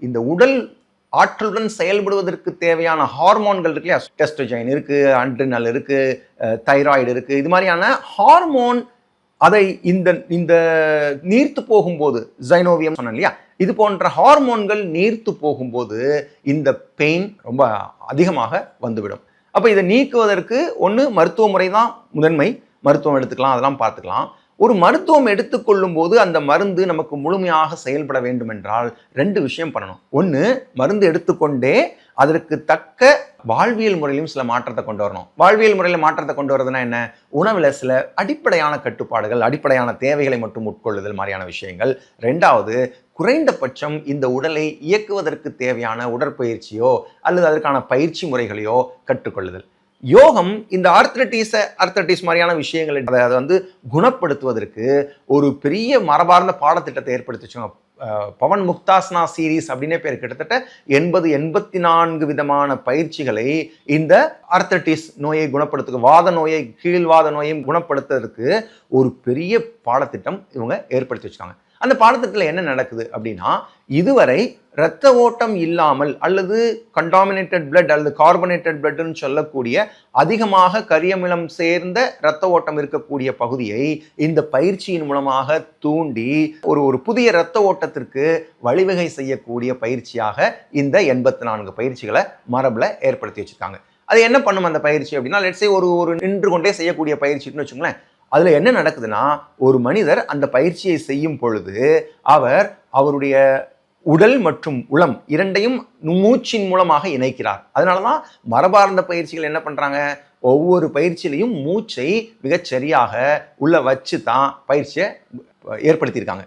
இந்த உடல் ஆற்றலுடன் செயல்படுவதற்கு தேவையான ஹார்மோன்கள் இருக்கு இல்லையா, டெஸ்டோஜைன் இருக்கு, அட்ரினல் இருக்கு, தைராய்டு இருக்கு, இது மாதிரியான ஹார்மோன் அதை இந்த இந்த நீர்த்து போகும்போது ஜைனோவியம் சொன்னேன் இல்லையா, இது போன்ற ஹார்மோன்கள் நீர்த்து போகும்போது இந்த பெயின் ரொம்ப அதிகமாக வந்துவிடும். அப்போ இதை நீக்குவதற்கு ஒன்று மருத்துவ முறை தான் முதன்மை, மருத்துவம் எடுத்துக்கலாம், அதெல்லாம் பார்த்துக்கலாம். ஒரு மருத்துவம் எடுத்துக்கொள்ளும் போது அந்த மருந்து நமக்கு முழுமையாக செயல்பட வேண்டும் என்றால் 2 விஷயம் பண்ணணும். ஒன்று, மருந்து எடுத்துக்கொண்டே அதற்கு தக்க வாழ்வியல் முறையிலும் சில மாற்றத்தை கொண்டு வரணும். வாழ்வியல் முறையில் மாற்றத்தை கொண்டு வரதுன்னா என்ன? உணவில் சில அடிப்படையான கட்டுப்பாடுகள், அடிப்படையான தேவைகளை மட்டும் உட்கொள்ளுதல் மாதிரியான விஷயங்கள். 2வது, குறைந்தபட்சம் இந்த உடலை இயக்குவதற்கு தேவையான உடற்பயிற்சியோ அல்லது அதற்கான பயிற்சி முறைகளையோ கற்றுக்கொள்ளுதல். யோகம் இந்த ஆர்த்ரட்டிஸ் மாதிரியான விஷயங்களை அதை வந்து குணப்படுத்துவதற்கு ஒரு பெரிய மரபார்ந்த பாடத்திட்டத்தை ஏற்படுத்தி வச்சுக்கோங்க. பவன் முக்தாசனா சீரீஸ் அப்படின்னே பேர். கிட்டத்தட்ட 84 விதமான பயிற்சிகளை இந்த ஆர்த்ரட்டிஸ் நோயை குணப்படுத்த, வாத நோயை, கீழ்வாத நோயை குணப்படுத்துவதற்கு ஒரு பெரிய பாடத்திட்டம் இவங்க ஏற்படுத்தி வச்சுக்காங்க. அந்த பாடத்திட்டத்தில் என்ன நடக்குது அப்படின்னா, இதுவரை இரத்த ஓட்டம் இல்லாமல் அல்லது கண்டாமினேட்டட் பிளட் அல்லது கார்பனேட்டட் பிளட்னு சொல்லக்கூடிய அதிகமாக கரியமிலம் சேர்ந்த இரத்த ஓட்டம் இருக்கக்கூடிய பகுதியை இந்த பயிற்சியின் மூலமாக தூண்டி ஒரு புதிய இரத்த ஓட்டத்திற்கு வழிவகை செய்யக்கூடிய பயிற்சியாக இந்த 84 பயிற்சிகளை மரபில் ஏற்படுத்தி வச்சிருக்காங்க. அது என்ன பண்ணும் அந்த பயிற்சி அப்படின்னா, லெட்ஸே ஒரு நின்று கொண்டே செய்யக்கூடிய பயிற்சின்னு வச்சுங்களேன். அதில் என்ன நடக்குதுன்னா, ஒரு மனிதர் அந்த பயிற்சியை செய்யும் பொழுது அவருடைய உடல் மற்றும் உளம் இரண்டையும் மூச்சின் மூலமாக இணைக்கிறார். அதனால தான் மரபார்ந்த பயிற்சிகள் என்ன பண்ணுறாங்க, ஒவ்வொரு பயிற்சியிலையும் மூச்சை மிகச்சரியாக உள்ள வச்சு தான் பயிற்சியை ஏற்படுத்தியிருக்காங்க.